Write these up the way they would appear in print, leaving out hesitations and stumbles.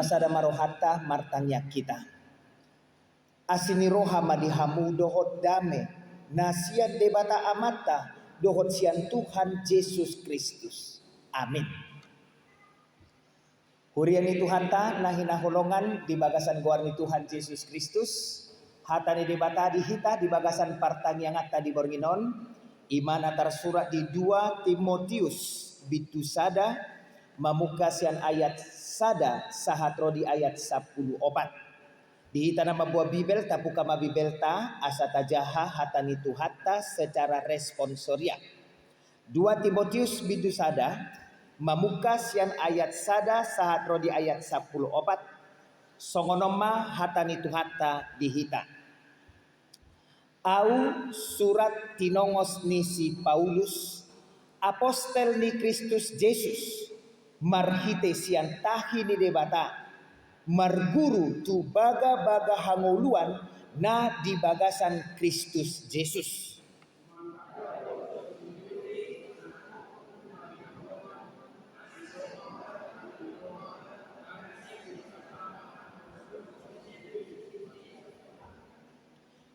masada marohata martanya kita. Asini roha madihamu dohot dame nasian debata amata dohot sian Tuhan Yesus Kristus. Amin. Huriani Tuhan ta nahina holongan di bagasan goarni Tuhan Yesus Kristus. Hatani debata di hita di bagasan pertanyaan di borginon. Iman antar surat di 2 Timotius bitusada mamukasian ayat sada sahatro di ayat 10 opat. Di hita nama buah bibel tapuka ma bibel ta asata jaha hatani tuhatta secara responsoria. 2 Timotius bitusada mamukasian ayat sada sahatro di ayat 10 opat. Songonoma hatani tuhatta di hita. Au surat tinongos ni si Paulus apostel ni Kristus Yesus marhite sian tahi ni debata marguru tu baga-baga hangoluan na di bagasan Kristus Yesus.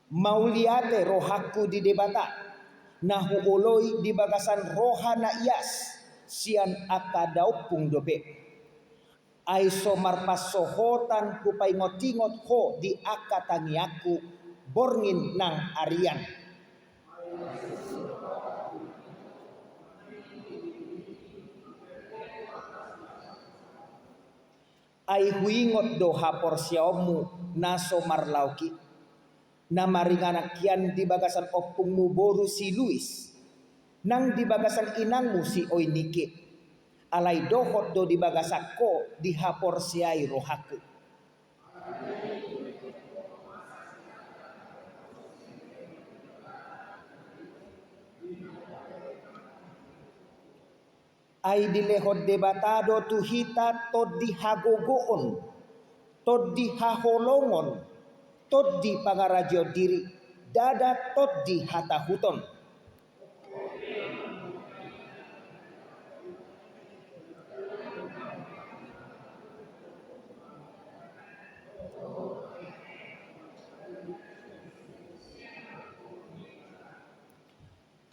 Mauliate rohaku di debata nahu oloi di bagasan rohana ias sian akadaupung dobe aiso marpasohotan kupai ngotingot ho di akatangiaku borngin nang arian. Ai huingot doha porsiaomu naso marlauki namaringanak kian di bagasan opungmu boru si Luis nang di bagasan inangmu si Oinike alai dohot do di bagasako di hapor siai rohaku. Ai dilehot debatado tuhita tod di hagogoon tod di haholongon tod di pangarajo diri dada tod di hatahuton.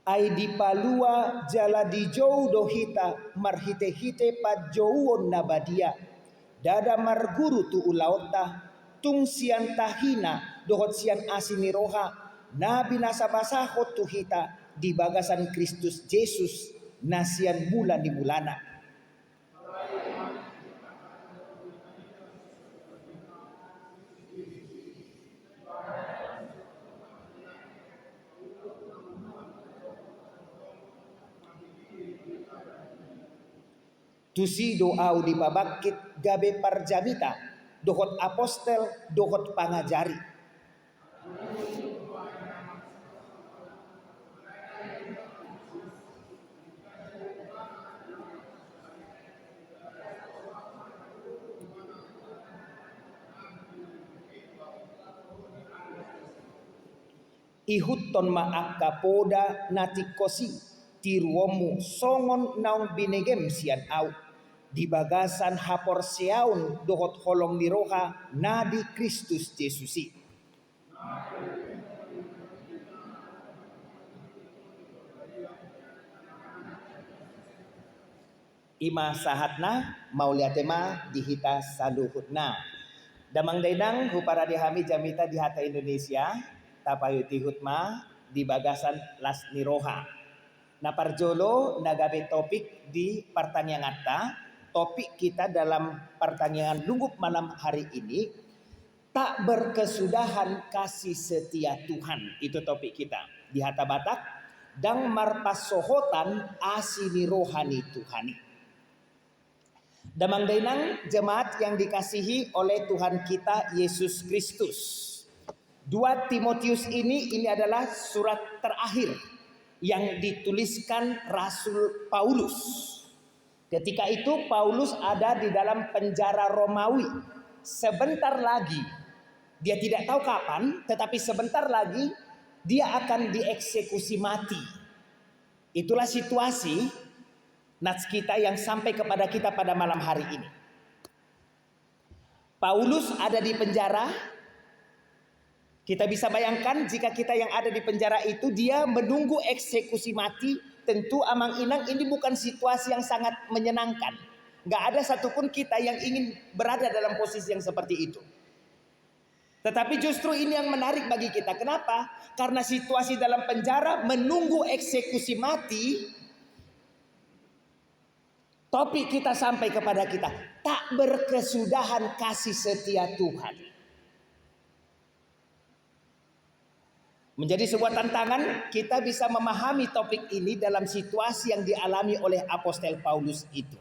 Ai di palua jala di jou dohita marhite-hite pa jouon nabadia dada marguru tu ulaota tung sian tahina dohot sian asini roha na binasa basahot tuhita di bagasan Kristus Yesus nasian bulan di mulana. Tusi doau di babakit gabe parjamita dohot apostel dohot pangajari. Ihutton maak kapoda natikosi tiruomu songon naung binegem sian au di bagasan hapor seaun dohot holong di roha nadi Kristus Yesusi. Ima sahatna mauliatema dihita saluhutna. Damang dainang hupara dihami jamita di hata Indonesia tapayuti hutma di bagasan las niroha. Naparjolo nagabe topik di pertanyaan topik kita dalam pertanyaan lunggup malam hari ini tak berkesudahan kasih setia Tuhan. Itu topik kita di hata Batak dang marpasohotan asini rohani Tuhani. Damang dainang jemaat yang dikasihi oleh Tuhan kita Yesus Kristus. 2 Timotius ini adalah surat terakhir yang dituliskan Rasul Paulus. Ketika itu Paulus ada di dalam penjara Romawi. Sebentar lagi, dia tidak tahu kapan, tetapi sebentar lagi dia akan dieksekusi mati. Itulah situasi nats kita yang sampai kepada kita pada malam hari ini. Paulus ada di penjara. Kita bisa bayangkan jika kita yang ada di penjara itu dia menunggu eksekusi mati. Tentu amang-inang ini bukan situasi yang sangat menyenangkan. Gak ada satupun kita yang ingin berada dalam posisi yang seperti itu. Tetapi justru ini yang menarik bagi kita. Kenapa? Karena situasi dalam penjara menunggu eksekusi mati. Topik kita sampai kepada kita. Tak berkesudahan kasih setia Tuhan. Menjadi sebuah tantangan kita bisa memahami topik ini dalam situasi yang dialami oleh Apostel Paulus itu.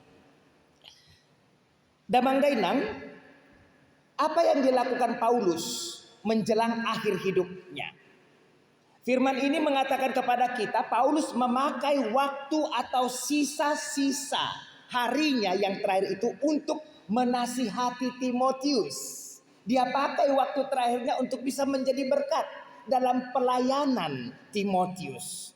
Damang Dainang, apa yang dilakukan Paulus menjelang akhir hidupnya? Firman ini mengatakan kepada kita, Paulus memakai waktu atau sisa-sisa harinya yang terakhir itu untuk menasihati Timotius. Dia pakai waktu terakhirnya untuk bisa menjadi berkat dalam pelayanan Timotius.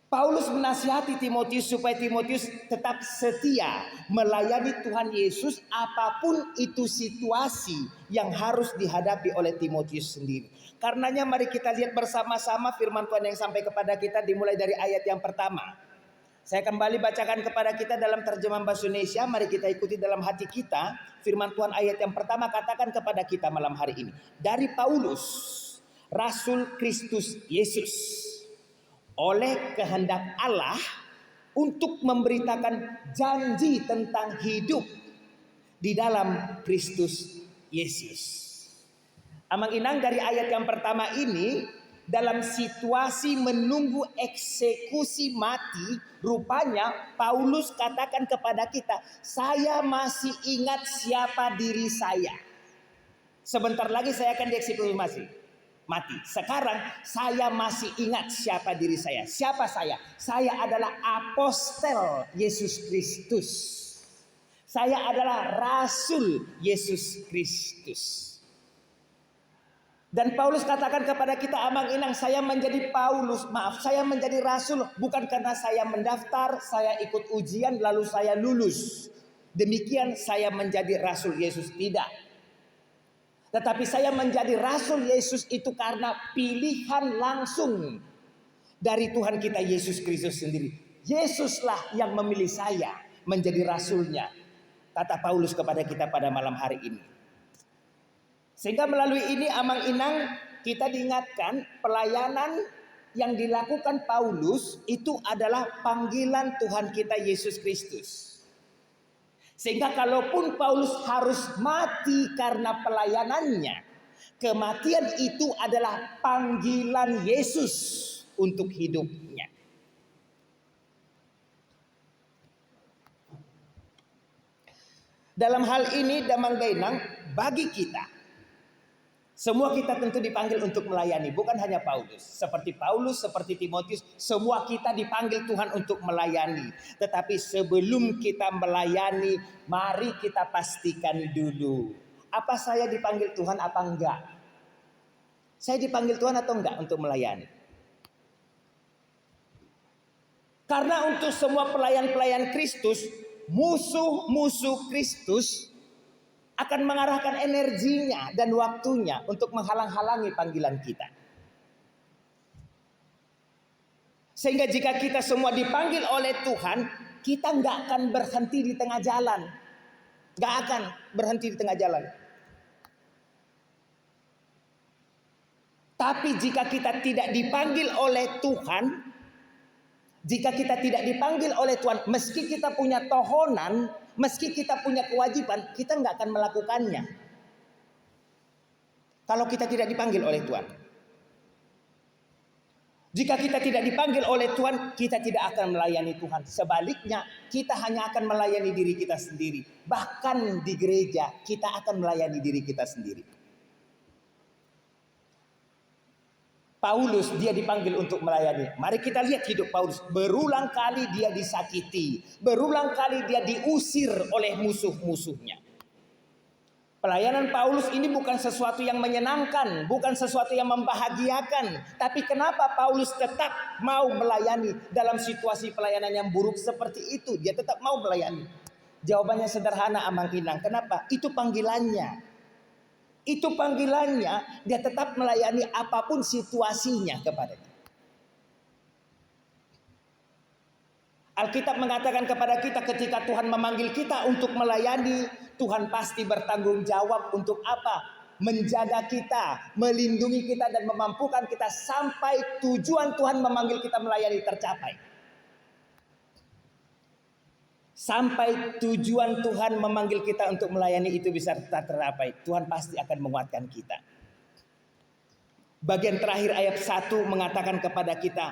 Paulus menasihati Timotius supaya Timotius tetap setia melayani Tuhan Yesus apapun itu situasi yang harus dihadapi oleh Timotius sendiri. Karenanya mari kita lihat bersama-sama firman Tuhan yang sampai kepada kita dimulai dari ayat yang pertama. Saya kembali bacakan kepada kita dalam terjemahan bahasa Indonesia. Mari kita ikuti dalam hati kita. Firman Tuhan ayat yang pertama katakan kepada kita malam hari ini. Dari Paulus, Rasul Kristus Yesus, oleh kehendak Allah untuk memberitakan janji tentang hidup di dalam Kristus Yesus. Amang-inang dari ayat yang pertama ini, dalam situasi menunggu eksekusi mati, rupanya Paulus katakan kepada kita, saya masih ingat siapa diri saya. Sebentar lagi saya akan dieksekusi mati. Sekarang saya masih ingat siapa diri saya. Siapa saya? Saya adalah apostel Yesus Kristus. Saya adalah rasul Yesus Kristus. Dan Paulus katakan kepada kita, amang-inang, saya menjadi saya menjadi rasul bukan karena saya mendaftar, saya ikut ujian lalu saya lulus. Demikian saya menjadi rasul Yesus, tidak. Tetapi saya menjadi rasul Yesus itu karena pilihan langsung dari Tuhan kita Yesus Kristus sendiri. Yesuslah yang memilih saya menjadi rasulnya, kata Paulus kepada kita pada malam hari ini. Sehingga melalui ini amang-inang kita diingatkan pelayanan yang dilakukan Paulus itu adalah panggilan Tuhan kita Yesus Kristus. Sehingga kalaupun Paulus harus mati karena pelayanannya, kematian itu adalah panggilan Yesus untuk hidupnya. Dalam hal ini Damang Dainang, bagi kita semua kita tentu dipanggil untuk melayani, bukan hanya Paulus. Seperti Paulus, seperti Timotius, semua kita dipanggil Tuhan untuk melayani. Tetapi sebelum kita melayani, mari kita pastikan dulu, apa saya dipanggil Tuhan apa enggak? Saya dipanggil Tuhan atau enggak untuk melayani? Karena untuk semua pelayan-pelayan Kristus, musuh-musuh Kristus akan mengarahkan energinya dan waktunya untuk menghalang-halangi panggilan kita. Sehingga jika kita semua dipanggil oleh Tuhan, kita nggak akan berhenti di tengah jalan. Nggak akan berhenti di tengah jalan. Tapi jika kita tidak dipanggil oleh Tuhan, jika kita tidak dipanggil oleh Tuhan, meski kita punya tohonan, meski kita punya kewajiban, kita nggak akan melakukannya. Kalau kita tidak dipanggil oleh Tuhan. Jika kita tidak dipanggil oleh Tuhan, kita tidak akan melayani Tuhan. Sebaliknya, kita hanya akan melayani diri kita sendiri. Bahkan di gereja, kita akan melayani diri kita sendiri. Paulus dia dipanggil untuk melayani. Mari kita lihat hidup Paulus. Berulang kali dia disakiti. Berulang kali dia diusir oleh musuh-musuhnya. Pelayanan Paulus ini bukan sesuatu yang menyenangkan. Bukan sesuatu yang membahagiakan. Tapi kenapa Paulus tetap mau melayani dalam situasi pelayanan yang buruk seperti itu? Dia tetap mau melayani. Jawabannya sederhana Amang Inang. Kenapa? Itu panggilannya. Itu panggilannya, dia tetap melayani apapun situasinya kepadanya. Alkitab mengatakan kepada kita ketika Tuhan memanggil kita untuk melayani, Tuhan pasti bertanggung jawab untuk apa? Menjaga kita, melindungi kita dan memampukan kita sampai tujuan Tuhan memanggil kita melayani tercapai. Sampai tujuan Tuhan memanggil kita untuk melayani itu bisa tercapai, Tuhan pasti akan menguatkan kita. Bagian terakhir ayat 1 mengatakan kepada kita,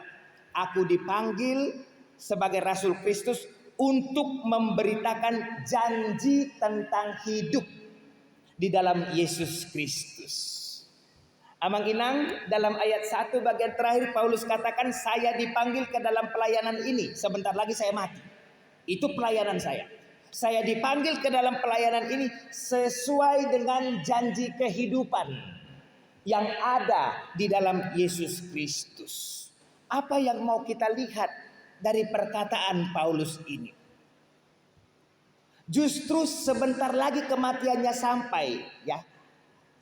aku dipanggil sebagai Rasul Kristus untuk memberitakan janji tentang hidup di dalam Yesus Kristus. Amang Inang, dalam ayat 1 bagian terakhir Paulus katakan, saya dipanggil ke dalam pelayanan ini, sebentar lagi saya mati. Itu pelayanan saya. Saya dipanggil ke dalam pelayanan ini sesuai dengan janji kehidupan yang ada di dalam Yesus Kristus. Apa yang mau kita lihat dari perkataan Paulus ini? Justru sebentar lagi kematiannya sampai, ya.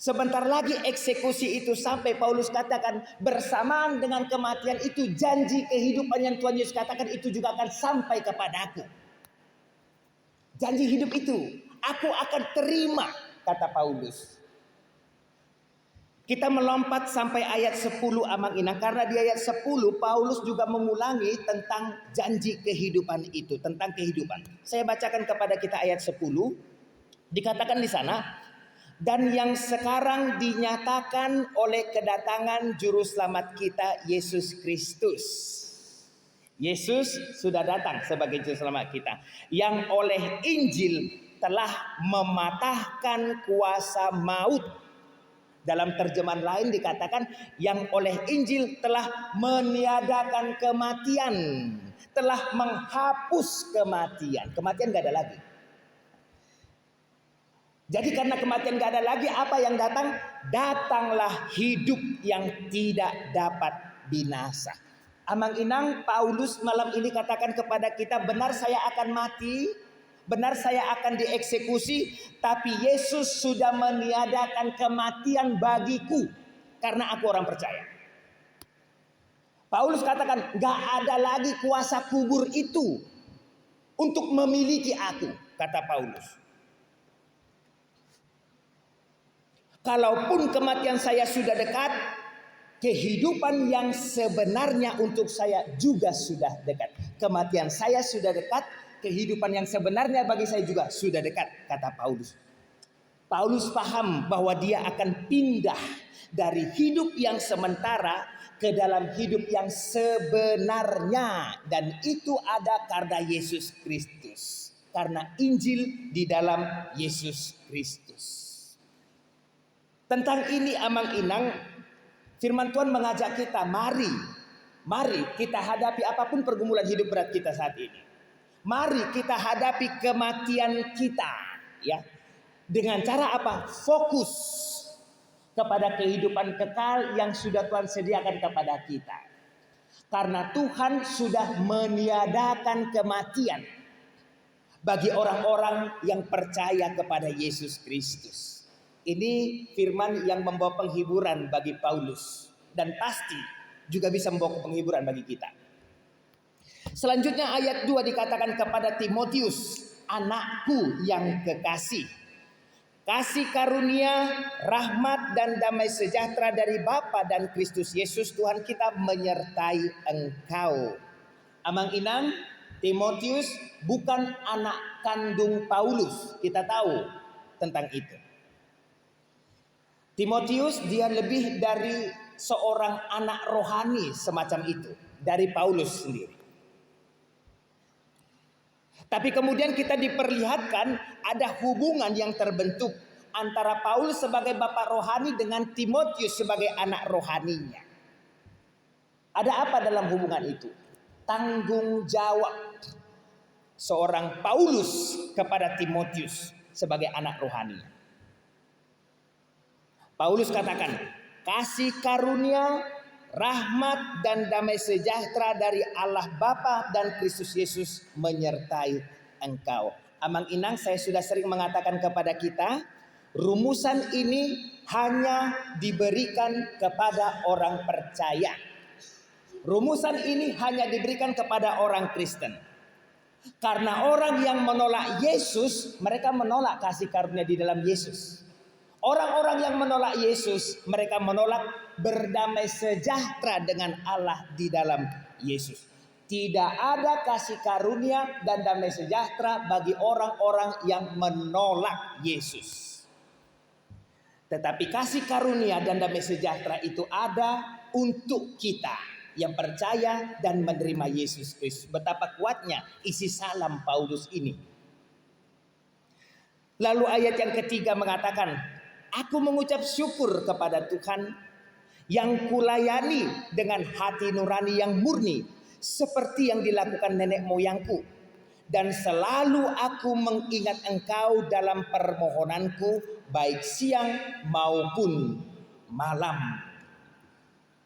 Sebentar lagi eksekusi itu sampai. Paulus katakan bersamaan dengan kematian itu janji kehidupan yang Tuhan Yesus katakan itu juga akan sampai kepadaku. Janji hidup itu aku akan terima, kata Paulus. Kita melompat sampai ayat 10 Amang Inang, karena di ayat 10 Paulus juga mengulangi tentang janji kehidupan itu, tentang kehidupan. Saya bacakan kepada kita ayat 10. Dikatakan di sana, dan yang sekarang dinyatakan oleh kedatangan juru selamat kita Yesus Kristus. Yesus sudah datang sebagai juru selamat kita, yang oleh Injil telah mematahkan kuasa maut. Dalam terjemahan lain dikatakan yang oleh Injil telah meniadakan kematian, telah menghapus kematian. Kematian gak ada lagi. Jadi karena kematian gak ada lagi, apa yang datang? Datanglah hidup yang tidak dapat binasa. Amang Inang, Paulus malam ini katakan kepada kita, benar saya akan mati, benar saya akan dieksekusi, tapi Yesus sudah meniadakan kematian bagiku karena aku orang percaya. Paulus katakan gak ada lagi kuasa kubur itu untuk memiliki aku, kata Paulus. Kalaupun kematian saya sudah dekat, kehidupan yang sebenarnya untuk saya juga sudah dekat. Kematian saya sudah dekat, kehidupan yang sebenarnya bagi saya juga sudah dekat, kata Paulus. Paulus paham bahwa dia akan pindah dari hidup yang sementara ke dalam hidup yang sebenarnya. Dan itu ada karena Yesus Kristus. Karena Injil di dalam Yesus Kristus. Tentang ini Amang Inang, firman Tuhan mengajak kita, mari kita hadapi apapun pergumulan hidup berat kita saat ini. Mari kita hadapi kematian kita, ya. Dengan cara apa? Fokus kepada kehidupan kekal yang sudah Tuhan sediakan kepada kita. Karena Tuhan sudah meniadakan kematian bagi orang-orang yang percaya kepada Yesus Kristus. Ini firman yang membawa penghiburan bagi Paulus dan pasti juga bisa membawa penghiburan bagi kita. Selanjutnya ayat 2 dikatakan kepada Timotius, anakku yang kekasih, kasih karunia, rahmat dan damai sejahtera dari Bapa dan Kristus Yesus Tuhan kita menyertai engkau. Amang Inang, Timotius bukan anak kandung Paulus, kita tahu tentang itu. Timotius dia lebih dari seorang anak rohani semacam itu dari Paulus sendiri. Tapi kemudian kita diperlihatkan ada hubungan yang terbentuk antara Paulus sebagai bapak rohani dengan Timotius sebagai anak rohaninya. Ada apa dalam hubungan itu? Tanggung jawab seorang Paulus kepada Timotius sebagai anak rohaninya. Paulus katakan, kasih karunia, rahmat dan damai sejahtera dari Allah Bapa dan Kristus Yesus menyertai engkau. Amang Inang, saya sudah sering mengatakan kepada kita, rumusan ini hanya diberikan kepada orang percaya. Rumusan ini hanya diberikan kepada orang Kristen. Karena orang yang menolak Yesus, mereka menolak kasih karunia di dalam Yesus. Orang-orang yang menolak Yesus, mereka menolak berdamai sejahtera dengan Allah di dalam Yesus. Tidak ada kasih karunia dan damai sejahtera bagi orang-orang yang menolak Yesus. Tetapi kasih karunia dan damai sejahtera itu ada untuk kita yang percaya dan menerima Yesus Kristus. Betapa kuatnya isi salam Paulus ini. Lalu ayat yang ketiga mengatakan, aku mengucap syukur kepada Tuhan yang kulayani dengan hati nurani yang murni, seperti yang dilakukan nenek moyangku. Dan selalu aku mengingat engkau dalam permohonanku, baik siang maupun malam.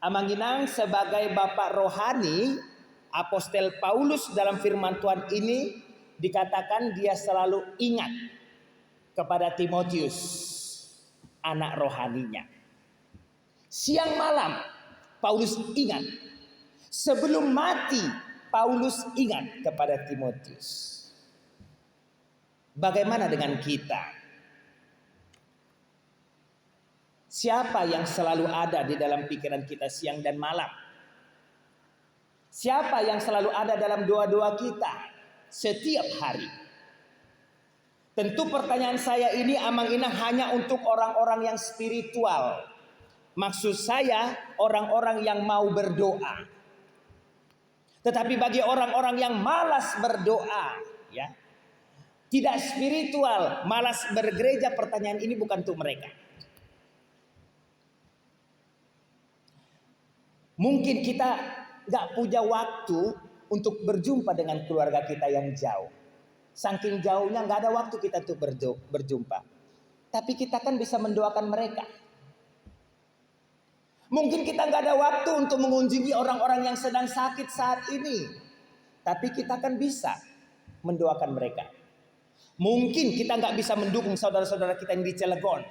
Amang Inang, sebagai bapak rohani, Apostel Paulus dalam firman Tuhan ini dikatakan dia selalu ingat kepada Timotius, anak rohaninya. Siang malam Paulus ingat. Sebelum mati Paulus ingat kepada Timotius. Bagaimana dengan kita? Siapa yang selalu ada di dalam pikiran kita siang dan malam? Siapa yang selalu ada dalam doa-doa kita setiap hari? Tentu pertanyaan saya ini, Amang Inang, hanya untuk orang-orang yang spiritual. Maksud saya orang-orang yang mau berdoa. Tetapi bagi orang-orang yang malas berdoa, ya, tidak spiritual, malas bergereja, pertanyaan ini bukan untuk mereka. Mungkin kita gak punya waktu untuk berjumpa dengan keluarga kita yang jauh. Saking jauhnya gak ada waktu kita untuk berjumpa. Tapi kita kan bisa mendoakan mereka. Mungkin kita gak ada waktu untuk mengunjungi orang-orang yang sedang sakit saat ini. Tapi kita kan bisa mendoakan mereka. Mungkin kita gak bisa mendukung saudara-saudara kita yang di Cilegon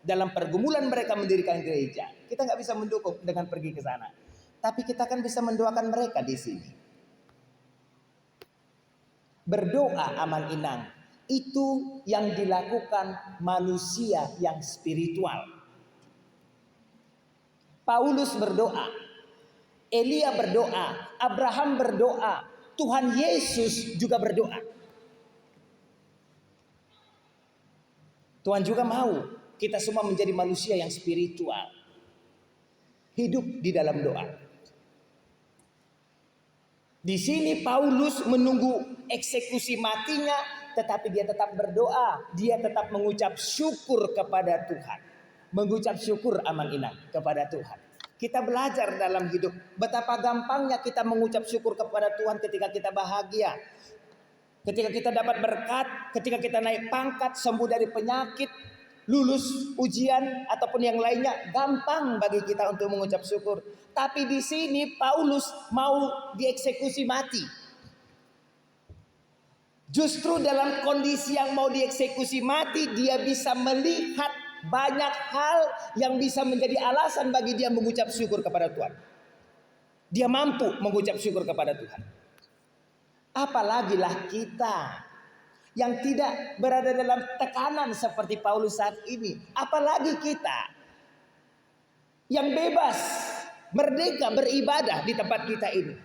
dalam pergumulan mereka mendirikan gereja. Kita gak bisa mendukung dengan pergi ke sana. Tapi kita kan bisa mendoakan mereka di sini. Berdoa, Amang Inang, itu yang dilakukan manusia yang spiritual. Paulus berdoa, Elia berdoa, Abraham berdoa, Tuhan Yesus juga berdoa. Tuhan juga mau kita semua menjadi manusia yang spiritual, hidup di dalam doa. Di sini Paulus menunggu eksekusi matinya, tetapi dia tetap berdoa, dia tetap mengucap syukur kepada Tuhan. Mengucap syukur, Amang Inang, kepada Tuhan. Kita belajar dalam hidup betapa gampangnya kita mengucap syukur kepada Tuhan ketika kita bahagia. Ketika kita dapat berkat, ketika kita naik pangkat, sembuh dari penyakit, lulus ujian ataupun yang lainnya, gampang bagi kita untuk mengucap syukur. Tapi di sini Paulus mau dieksekusi mati. Justru dalam kondisi yang mau dieksekusi mati, dia bisa melihat banyak hal yang bisa menjadi alasan bagi dia mengucap syukur kepada Tuhan. Dia mampu mengucap syukur kepada Tuhan. Apalagilah kita yang tidak berada dalam tekanan seperti Paulus saat ini. Apalagi kita yang bebas, merdeka beribadah di tempat kita ini.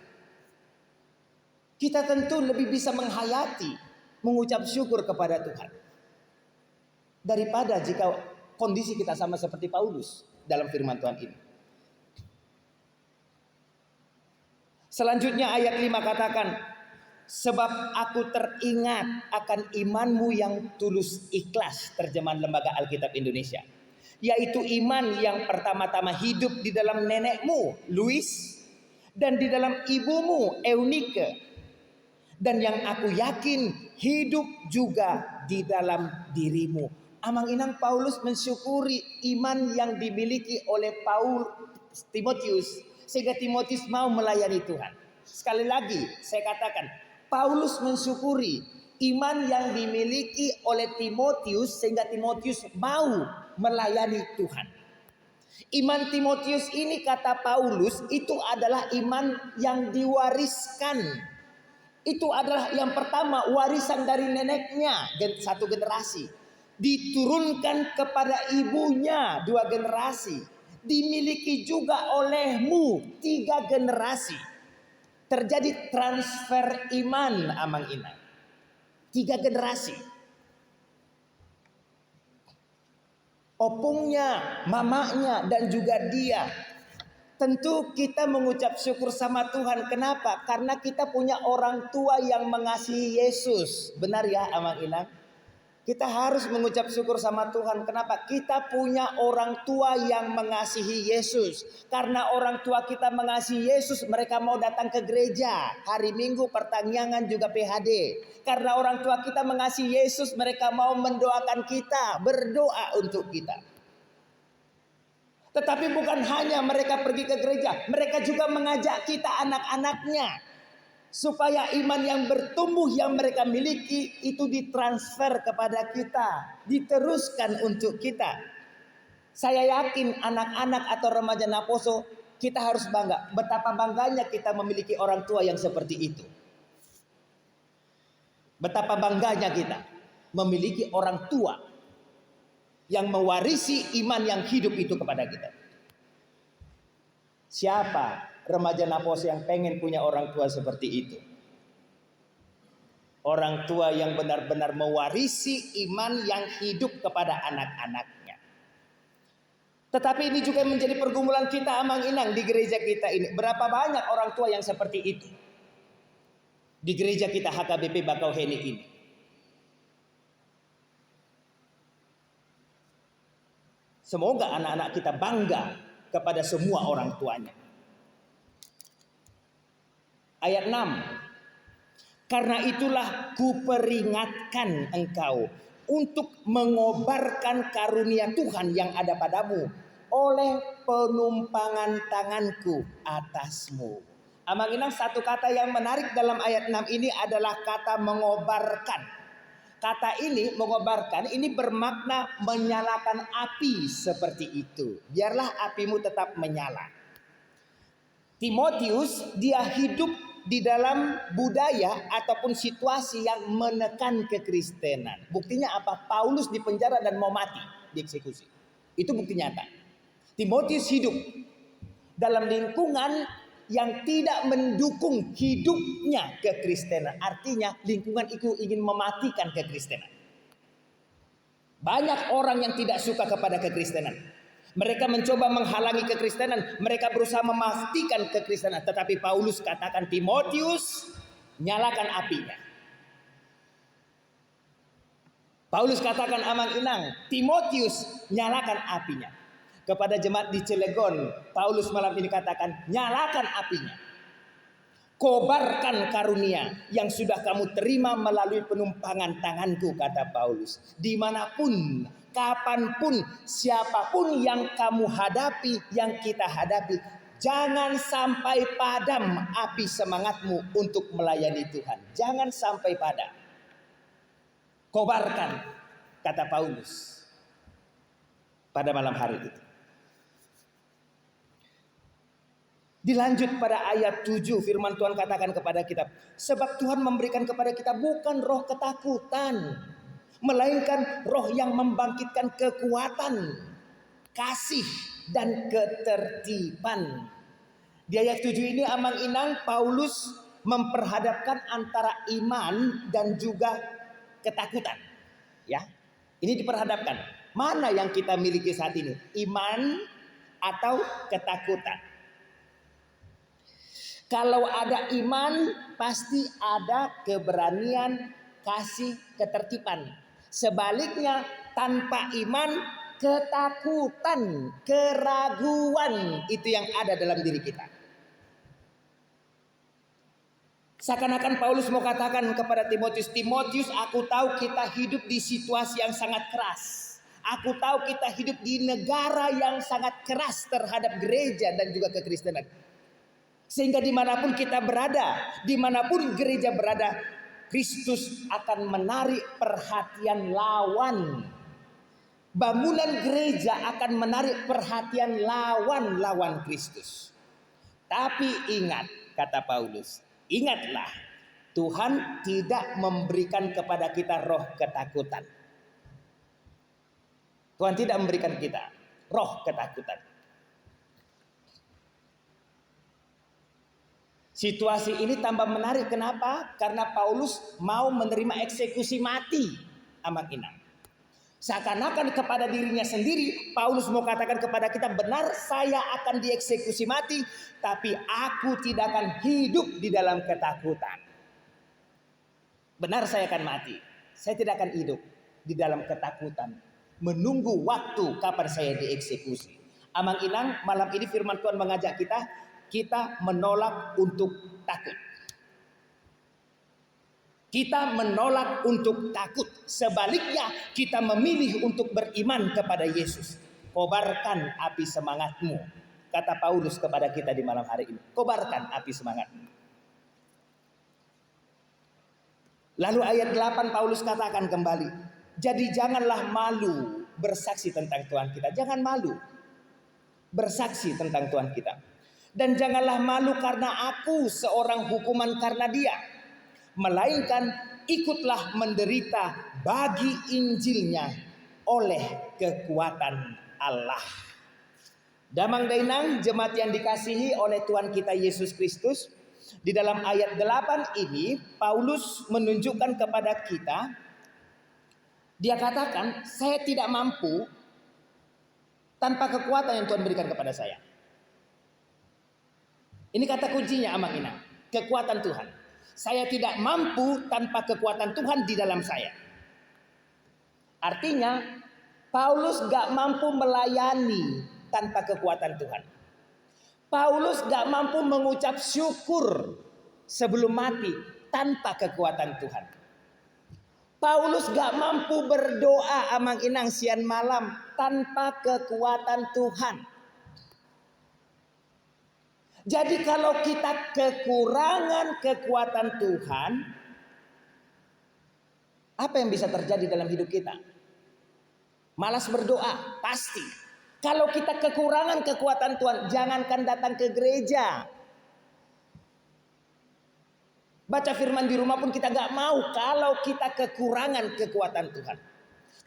Kita tentu lebih bisa menghayati, mengucap syukur kepada Tuhan, daripada jika kondisi kita sama seperti Paulus dalam firman Tuhan ini. Selanjutnya ayat 5 katakan, sebab aku teringat akan imanmu yang tulus ikhlas, terjemahan Lembaga Alkitab Indonesia. Yaitu iman yang pertama-tama hidup di dalam nenekmu, Louis, dan di dalam ibumu, Eunike. Dan yang aku yakin hidup juga di dalam dirimu. Amang Inang, Paulus mensyukuri iman yang dimiliki oleh Timotius, sehingga Timotius mau melayani Tuhan. Sekali lagi saya katakan, Paulus mensyukuri Iman yang dimiliki oleh Timotius sehingga Timotius mau melayani Tuhan. Iman Timotius ini kata Paulus itu adalah iman yang diwariskan. Itu adalah yang pertama warisan dari neneknya satu generasi. Diturunkan kepada ibunya 2 generasi. Dimiliki juga olehmu 3 generasi. Terjadi transfer iman Amang Inang. 3 generasi. Opungnya, mamanya, dan juga dia. Tentu kita mengucap syukur sama Tuhan. Kenapa? Karena kita punya orang tua yang mengasihi Yesus. Benar ya Amang Inang? Kita harus mengucap syukur sama Tuhan. Kenapa? Kita punya orang tua yang mengasihi Yesus. Karena orang tua kita mengasihi Yesus, mereka mau datang ke gereja. Hari Minggu, pertanyaan juga PHD. Karena orang tua kita mengasihi Yesus, mereka mau mendoakan kita, berdoa untuk kita. Tetapi bukan hanya mereka pergi ke gereja, mereka juga mengajak kita anak-anaknya. Supaya iman yang bertumbuh yang mereka miliki itu ditransfer kepada kita. Diteruskan untuk kita. Saya yakin anak-anak atau remaja Naposo kita harus bangga. Betapa bangganya kita memiliki orang tua yang seperti itu. Betapa bangganya kita memiliki orang tua yang mewarisi iman yang hidup itu kepada kita. Siapa remaja Naposo yang pengen punya orang tua seperti itu? Orang tua yang benar-benar mewarisi iman yang hidup kepada anak-anaknya. Tetapi ini juga menjadi pergumulan kita Amang Inang di gereja kita ini. Berapa banyak orang tua yang seperti itu di gereja kita HKBP Bakauheni ini? Semoga anak-anak kita bangga kepada semua orang tuanya. Ayat 6. Karena itulah kuperingatkan engkau untuk mengobarkan karunia Tuhan yang ada padamu oleh penumpangan tanganku atasmu. Amang Inang, satu kata yang menarik dalam ayat 6 ini adalah kata mengobarkan. Kata ini mengobarkan ini bermakna menyalakan api seperti itu. Biarlah apimu tetap menyala. Timotius dia hidup di dalam budaya ataupun situasi yang menekan kekristenan. Buktinya apa? Paulus dipenjara dan mau mati, dieksekusi. Itu bukti nyata. Timotius hidup dalam lingkungan yang tidak mendukung hidupnya kekristenan. Artinya lingkungan itu ingin mematikan kekristenan. Banyak orang yang tidak suka kepada kekristenan. Mereka mencoba menghalangi kekristenan. Mereka berusaha memastikan kekristenan. Tetapi Paulus katakan, Timotius, nyalakan apinya. Paulus katakan Amang Inang, Timotius, nyalakan apinya. Kepada jemaat di Cilegon, Paulus malam ini katakan, nyalakan apinya. Kobarkan karunia yang sudah kamu terima melalui penumpangan tanganku, kata Paulus. Dimanapun, kapanpun, siapapun yang kamu hadapi, yang kita hadapi, jangan sampai padam api semangatmu untuk melayani Tuhan. Jangan sampai padam. Kobarkan, kata Paulus pada malam hari itu. Dilanjut pada ayat 7, firman Tuhan katakan kepada kita, sebab Tuhan memberikan kepada kita bukan roh ketakutan, melainkan roh yang membangkitkan kekuatan, kasih, dan ketertiban. Di ayat 7 ini Amang Inang, Paulus memperhadapkan antara iman dan juga ketakutan. Ya, ini diperhadapkan. Mana yang kita miliki saat ini? Iman atau ketakutan? Kalau ada iman, pasti ada keberanian, kasih, ketertiban. Sebaliknya, tanpa iman, ketakutan, keraguan, itu yang ada dalam diri kita. Seakan-akan Paulus mau katakan kepada Timotius, Timotius, aku tahu kita hidup di situasi yang sangat keras. Aku tahu kita hidup di negara yang sangat keras terhadap gereja dan juga kekristenan. Sehingga dimanapun kita berada, dimanapun gereja berada, Kristus akan menarik perhatian lawan. Bangunan gereja akan menarik perhatian lawan Kristus. Tapi ingat, kata Paulus, ingatlah, Tuhan tidak memberikan kepada kita roh ketakutan. Tuhan tidak memberikan kita roh ketakutan. Situasi ini tambah menarik. Kenapa? Karena Paulus mau menerima eksekusi mati Amang Inang. Seakan-akan kepada dirinya sendiri Paulus mau katakan kepada kita, benar saya akan dieksekusi mati, tapi aku tidak akan hidup di dalam ketakutan. Benar saya akan mati, saya tidak akan hidup di dalam ketakutan, menunggu waktu kapan saya dieksekusi. Amang Inang, malam ini firman Tuhan mengajak kita menolak untuk takut. Kita menolak untuk takut. Sebaliknya kita memilih untuk beriman kepada Yesus. Kobarkan api semangatmu, kata Paulus kepada kita di malam hari ini. Kobarkan api semangatmu. Lalu ayat 8 Paulus katakan kembali, jadi janganlah malu bersaksi tentang Tuhan kita. Jangan malu bersaksi tentang Tuhan kita. Dan janganlah malu karena aku seorang hukuman karena Dia, melainkan ikutlah menderita bagi Injilnya oleh kekuatan Allah. Damang Dainang, jemaat yang dikasihi oleh Tuhan kita Yesus Kristus, di dalam ayat 8 ini Paulus menunjukkan kepada kita, dia katakan, saya tidak mampu tanpa kekuatan yang Tuhan berikan kepada saya. Ini kata kuncinya Amang Inang, kekuatan Tuhan. Saya tidak mampu tanpa kekuatan Tuhan di dalam saya. Artinya Paulus gak mampu melayani tanpa kekuatan Tuhan. Paulus gak mampu mengucap syukur sebelum mati tanpa kekuatan Tuhan. Paulus gak mampu berdoa Amang Inang siang malam tanpa kekuatan Tuhan. Jadi kalau kita kekurangan kekuatan Tuhan, apa yang bisa terjadi dalam hidup kita? Malas berdoa, pasti. Kalau kita kekurangan kekuatan Tuhan, jangankan datang ke gereja. Baca firman di rumah pun kita gak mau kalau kita kekurangan kekuatan Tuhan.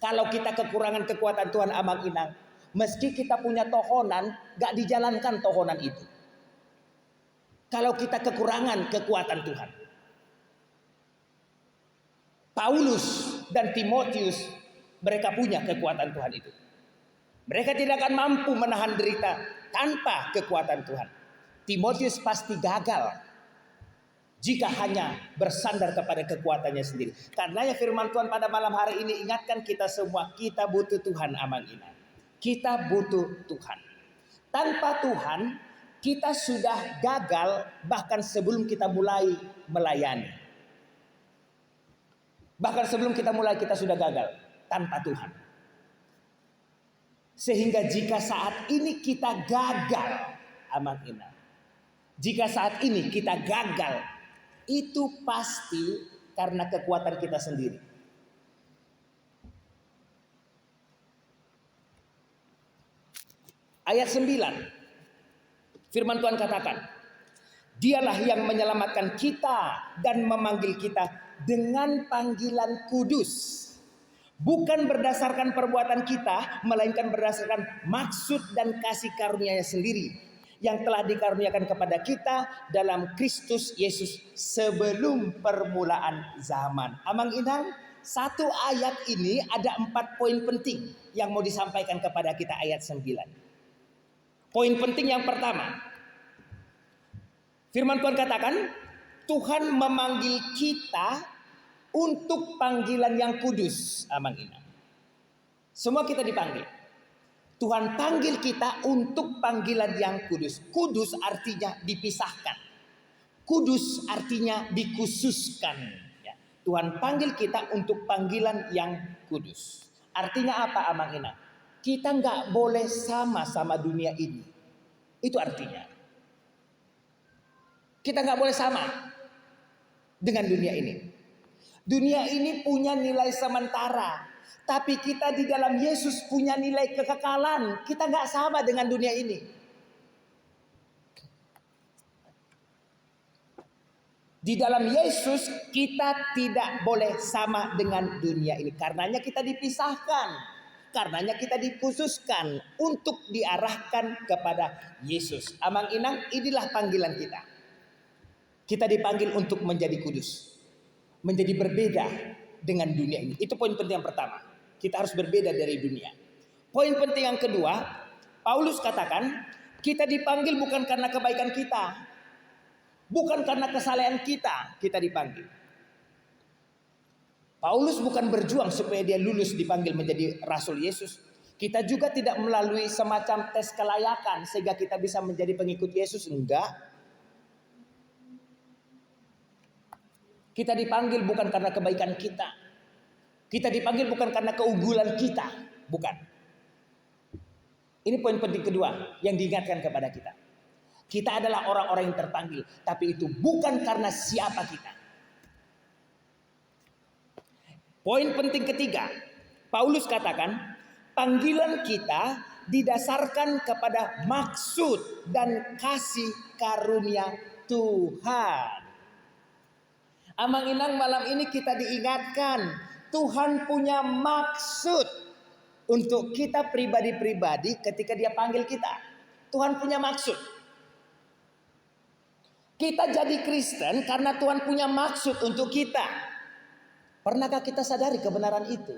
Kalau kita kekurangan kekuatan Tuhan Amang Inang, meski kita punya tohonan, gak dijalankan tohonan itu. Kalau kita kekurangan kekuatan Tuhan. Paulus dan Timotius, mereka punya kekuatan Tuhan itu. Mereka tidak akan mampu menahan derita tanpa kekuatan Tuhan. Timotius pasti gagal jika hanya bersandar kepada kekuatannya sendiri. Karena ya firman Tuhan pada malam hari ini ingatkan kita semua, kita butuh Tuhan Amang Inang. Kita butuh Tuhan. Tanpa Tuhan kita sudah gagal bahkan sebelum kita mulai melayani. Bahkan sebelum kita mulai kita sudah gagal tanpa Tuhan. Sehingga jika saat ini kita gagal Amang Inang, jika saat ini kita gagal, itu pasti karena kekuatan kita sendiri. Ayat 9 firman Tuhan katakan, dialah yang menyelamatkan kita dan memanggil kita dengan panggilan kudus. Bukan berdasarkan perbuatan kita, melainkan berdasarkan maksud dan kasih karunia-Nya sendiri yang telah dikaruniakan kepada kita dalam Kristus Yesus sebelum permulaan zaman. Amang Inang, satu ayat ini ada 4 poin penting yang mau disampaikan kepada kita ayat 9. Poin penting yang pertama, firman Tuhan katakan, Tuhan memanggil kita untuk panggilan yang kudus. Amang Inang, semua kita dipanggil. Tuhan panggil kita untuk panggilan yang kudus. Kudus artinya dipisahkan. Kudus artinya dikhususkan. Tuhan panggil kita untuk panggilan yang kudus. Artinya apa Amang Inang? Kita nggak boleh sama dunia ini. Itu artinya. Kita nggak boleh sama dengan dunia ini. Dunia ini punya nilai sementara, tapi kita di dalam Yesus punya nilai kekekalan. Kita nggak sama dengan dunia ini. Di dalam Yesus kita tidak boleh sama dengan dunia ini. Karenanya kita dipisahkan. Karenanya kita dikhususkan untuk diarahkan kepada Yesus. Amang Inang, inilah panggilan kita. Kita dipanggil untuk menjadi kudus. Menjadi berbeda dengan dunia ini. Itu poin penting yang pertama. Kita harus berbeda dari dunia. Poin penting yang kedua, Paulus katakan, kita dipanggil bukan karena kebaikan kita. Bukan karena kesalehan kita dipanggil. Paulus bukan berjuang supaya dia lulus dipanggil menjadi Rasul Yesus. Kita juga tidak melalui semacam tes kelayakan sehingga kita bisa menjadi pengikut Yesus. Enggak. Kita dipanggil bukan karena kebaikan kita. Kita dipanggil bukan karena keunggulan kita. Bukan. Ini poin penting kedua yang diingatkan kepada kita. Kita adalah orang-orang yang terpanggil, tapi itu bukan karena siapa kita. Poin penting ketiga, Paulus katakan, panggilan kita didasarkan kepada maksud dan kasih karunia Tuhan. Amang Inang, malam ini kita diingatkan, Tuhan punya maksud untuk kita pribadi-pribadi ketika Dia panggil kita. Tuhan punya maksud. Kita jadi Kristen karena Tuhan punya maksud untuk kita. Pernahkah kita sadari kebenaran itu?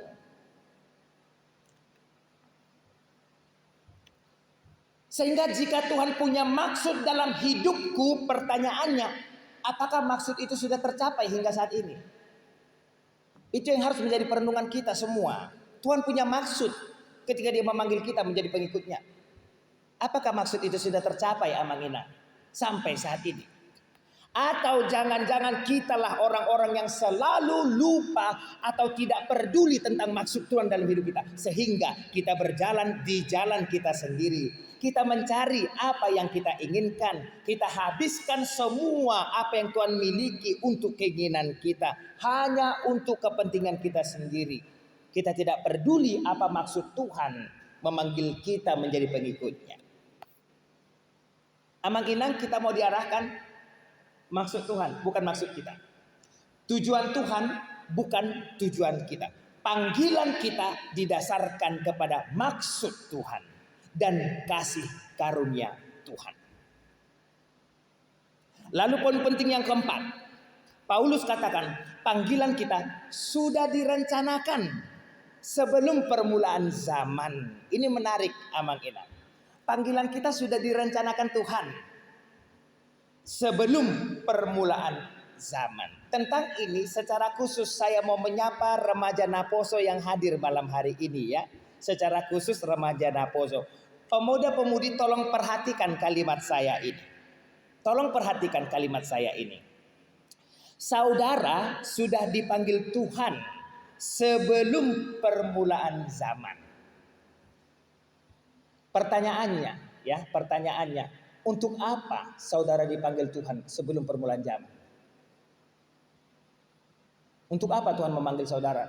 Sehingga jika Tuhan punya maksud dalam hidupku, pertanyaannya, apakah maksud itu sudah tercapai hingga saat ini? Itu yang harus menjadi perenungan kita semua. Tuhan punya maksud ketika Dia memanggil kita menjadi pengikutnya. Apakah maksud itu sudah tercapai, Amang Ina, sampai saat ini? Atau jangan-jangan kitalah orang-orang yang selalu lupa atau tidak peduli tentang maksud Tuhan dalam hidup kita. Sehingga kita berjalan di jalan kita sendiri. Kita mencari apa yang kita inginkan. Kita habiskan semua apa yang Tuhan miliki untuk keinginan kita. Hanya untuk kepentingan kita sendiri. Kita tidak peduli apa maksud Tuhan memanggil kita menjadi pengikutnya. Amang Inang, kita mau diarahkan maksud Tuhan, bukan maksud kita. Tujuan Tuhan, bukan tujuan kita. Panggilan kita didasarkan kepada maksud Tuhan dan kasih karunia Tuhan. Lalu poin penting yang keempat, Paulus katakan, panggilan kita sudah direncanakan sebelum permulaan zaman. Ini menarik, Amang Inang. Panggilan kita sudah direncanakan Tuhan sebelum permulaan zaman. Tentang ini secara khusus saya mau menyapa remaja Naposo yang hadir malam hari ini ya. Secara khusus remaja Naposo. Pemuda-pemudi tolong perhatikan kalimat saya ini. Tolong perhatikan kalimat saya ini. Saudara sudah dipanggil Tuhan sebelum permulaan zaman. Pertanyaannya, untuk apa saudara dipanggil Tuhan sebelum permulaan zaman? Untuk apa Tuhan memanggil saudara?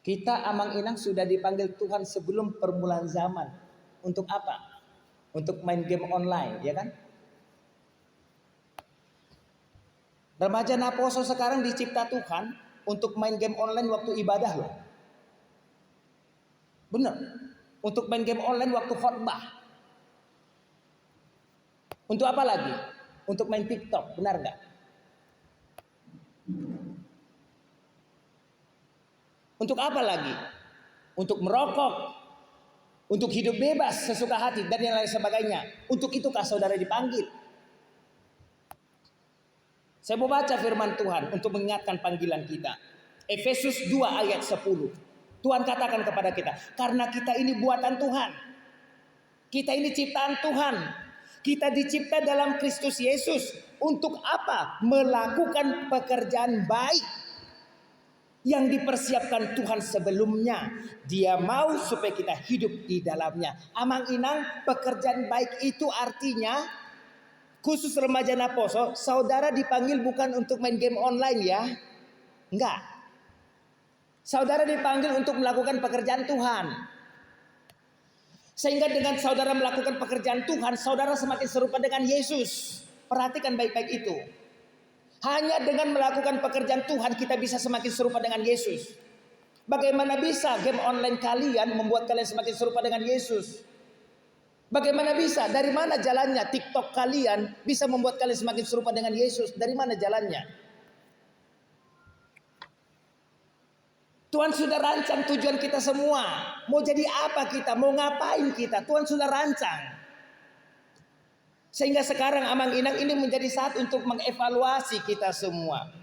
Kita, Amang Inang, sudah dipanggil Tuhan sebelum permulaan zaman. Untuk apa? Untuk main game online, ya kan? Remaja Naposo sekarang dicipta Tuhan untuk main game online waktu ibadah loh. Benar. Untuk main game online waktu khotbah. Untuk apa lagi? Untuk main TikTok, benar nggak? Untuk apa lagi? Untuk merokok, untuk hidup bebas sesuka hati dan yang lain sebagainya. Untuk itukah saudara dipanggil? Saya mau baca firman Tuhan untuk mengingatkan panggilan kita. Efesus 2 ayat 10. Tuhan katakan kepada kita, karena kita ini buatan Tuhan. Kita ini ciptaan Tuhan. Kita dicipta dalam Kristus Yesus. Untuk apa? Melakukan pekerjaan baik yang dipersiapkan Tuhan sebelumnya. Dia mau supaya kita hidup di dalamnya. Amang Inang, pekerjaan baik itu artinya khusus remaja Naposo, saudara dipanggil bukan untuk main game online ya. Enggak. Saudara dipanggil untuk melakukan pekerjaan Tuhan. Sehingga dengan saudara melakukan pekerjaan Tuhan, saudara semakin serupa dengan Yesus. Perhatikan baik-baik itu. Hanya dengan melakukan pekerjaan Tuhan kita bisa semakin serupa dengan Yesus. Bagaimana bisa game online kalian membuat kalian semakin serupa dengan Yesus? Bagaimana bisa? Dari mana jalannya? TikTok kalian bisa membuat kalian semakin serupa dengan Yesus. Dari mana jalannya? Tuhan sudah rancang tujuan kita semua. Mau jadi apa kita? Mau ngapain kita? Tuhan sudah rancang. Sehingga sekarang Amang Inang ini menjadi saat untuk mengevaluasi kita semua.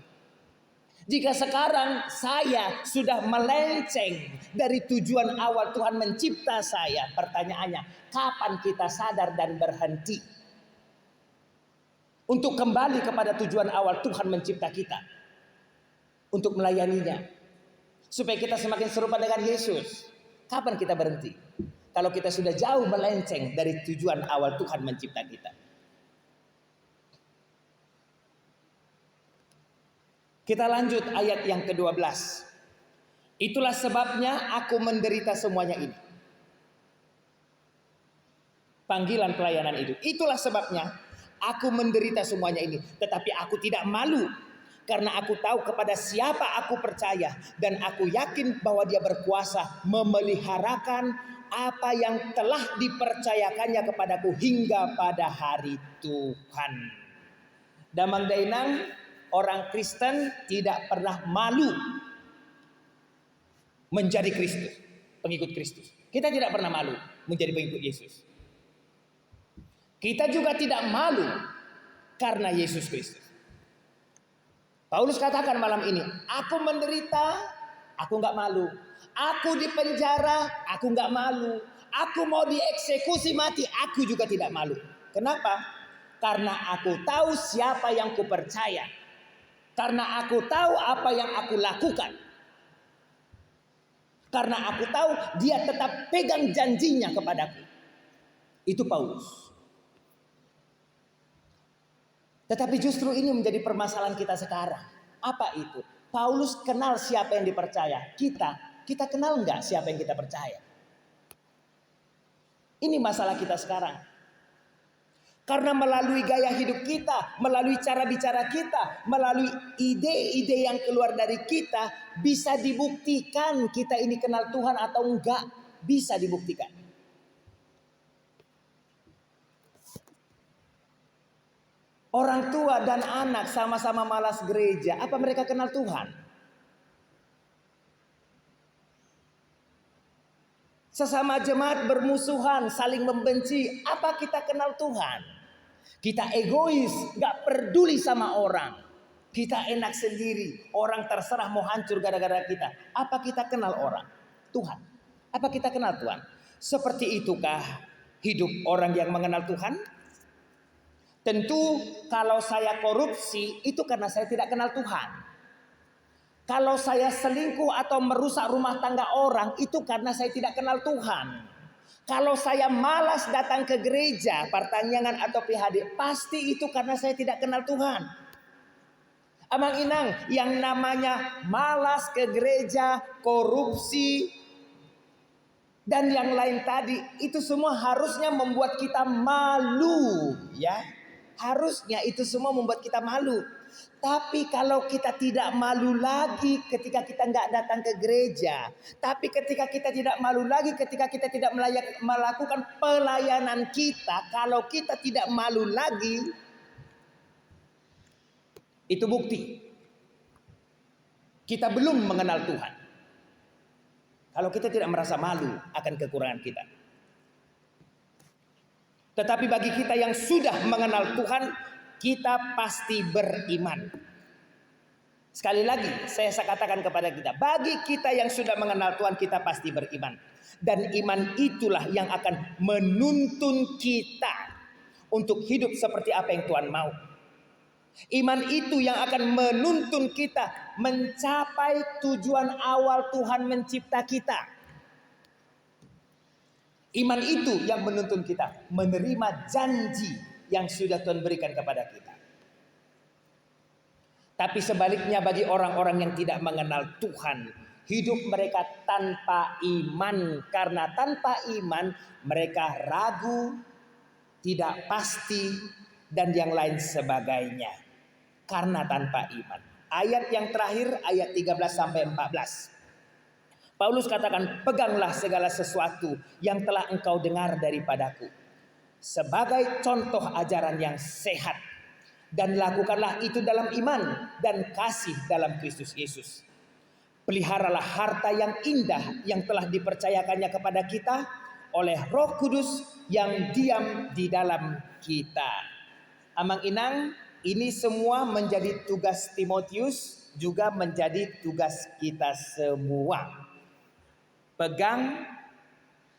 Jika sekarang saya sudah melenceng dari tujuan awal Tuhan mencipta saya, pertanyaannya, kapan kita sadar dan berhenti untuk kembali kepada tujuan awal Tuhan mencipta kita, untuk melayaninya, supaya kita semakin serupa dengan Yesus? Kapan kita berhenti? Kalau kita sudah jauh melenceng dari tujuan awal Tuhan mencipta kita. Kita lanjut ayat yang ke-12. Itulah sebabnya aku menderita semuanya ini. Panggilan pelayanan itu. Itulah sebabnya aku menderita semuanya ini. Tetapi aku tidak malu. Karena aku tahu kepada siapa aku percaya. Dan aku yakin bahwa dia berkuasa memeliharakan apa yang telah dipercayakannya kepadaku hingga pada hari Tuhan. Damang Dainang, orang Kristen tidak pernah malu menjadi Kristus, pengikut Kristus. Kita tidak pernah malu menjadi pengikut Yesus. Kita juga tidak malu karena Yesus Kristus. Paulus katakan malam ini, aku menderita, aku nggak malu. Aku di penjara, aku nggak malu. Aku mau dieksekusi mati, aku juga tidak malu. Kenapa? Karena aku tahu siapa yang kupercaya. Karena aku tahu apa yang aku lakukan. Karena aku tahu dia tetap pegang janjinya kepadaku. Itu Paulus. Tetapi justru ini menjadi permasalahan kita sekarang. Apa itu? Paulus kenal siapa yang dipercaya. Kita kenal enggak siapa yang kita percaya? Ini masalah kita sekarang. Karena melalui gaya hidup kita, melalui cara bicara kita, melalui ide-ide yang keluar dari kita, bisa dibuktikan kita ini kenal Tuhan atau enggak. Bisa dibuktikan. Orang tua dan anak sama-sama malas gereja. Apa mereka kenal Tuhan? Sesama jemaat bermusuhan, saling membenci. Apa kita kenal Tuhan? Kita egois, gak peduli sama orang. Kita enak sendiri. Orang terserah mau hancur gara-gara kita. Apa kita kenal orang? Tuhan. Apa kita kenal Tuhan? Seperti itukah hidup orang yang mengenal Tuhan? Tentu kalau saya korupsi itu karena saya tidak kenal Tuhan. Kalau saya selingkuh atau merusak rumah tangga orang itu karena saya tidak kenal Tuhan. Kalau saya malas datang ke gereja, pertanyaan atau PHD, pasti itu karena saya tidak kenal Tuhan. Amang Inang, yang namanya malas ke gereja, korupsi, dan yang lain tadi, itu semua harusnya membuat kita malu, ya. Harusnya itu semua membuat kita malu. Tapi kalau kita tidak malu lagi ketika kita nggak datang ke gereja. Tapi ketika kita tidak malu lagi ketika kita tidak melakukan pelayanan kita. Kalau kita tidak malu lagi. Itu bukti. Kita belum mengenal Tuhan. Kalau kita tidak merasa malu akan kekurangan kita. Tetapi bagi kita yang sudah mengenal Tuhan, kita pasti beriman. Sekali lagi saya katakan kepada kita, bagi kita yang sudah mengenal Tuhan, kita pasti beriman. Dan iman itulah yang akan menuntun kita untuk hidup seperti apa yang Tuhan mau. Iman itu yang akan menuntun kita mencapai tujuan awal Tuhan mencipta kita. Iman itu yang menuntun kita menerima janji yang sudah Tuhan berikan kepada kita. Tapi sebaliknya bagi orang-orang yang tidak mengenal Tuhan, hidup mereka tanpa iman. Karena tanpa iman mereka ragu, tidak pasti, dan yang lain sebagainya. Karena tanpa iman. Ayat yang terakhir, ayat 13 sampai 14. Paulus katakan, peganglah segala sesuatu yang telah engkau dengar daripadaku, sebagai contoh ajaran yang sehat. Dan lakukanlah itu dalam iman dan kasih dalam Kristus Yesus. Peliharalah harta yang indah yang telah dipercayakannya kepada kita oleh Roh Kudus yang diam di dalam kita. Amang Inang, ini semua menjadi tugas Timotius, juga menjadi tugas kita semua. Pegang,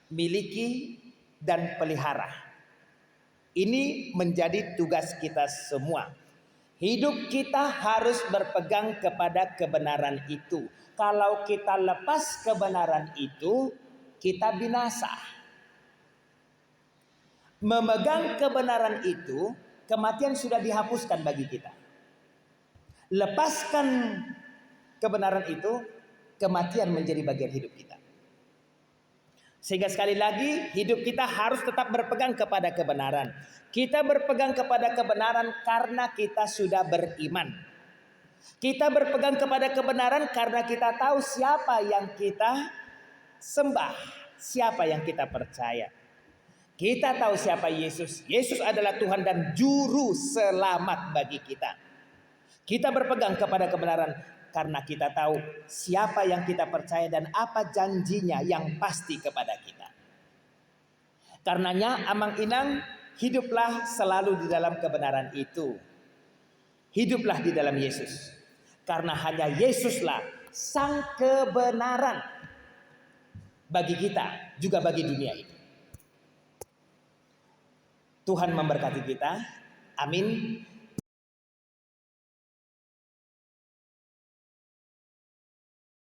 miliki, dan pelihara. Ini menjadi tugas kita semua. Hidup kita harus berpegang kepada kebenaran itu. Kalau kita lepas kebenaran itu, kita binasa. Memegang kebenaran itu, kematian sudah dihapuskan bagi kita. Lepaskan kebenaran itu, kematian menjadi bagian hidup kita. Sehingga sekali lagi hidup kita harus tetap berpegang kepada kebenaran. Kita berpegang kepada kebenaran karena kita sudah beriman. Kita berpegang kepada kebenaran karena kita tahu siapa yang kita sembah, siapa yang kita percaya. Kita tahu siapa Yesus. Yesus adalah Tuhan dan juru selamat bagi kita. Kita berpegang kepada kebenaran karena kita tahu siapa yang kita percaya dan apa janjinya yang pasti kepada kita. Karenanya Amang Inang, hiduplah selalu di dalam kebenaran itu. Hiduplah di dalam Yesus. Karena hanya Yesuslah sang kebenaran bagi kita, juga bagi dunia ini. Tuhan memberkati kita. Amin.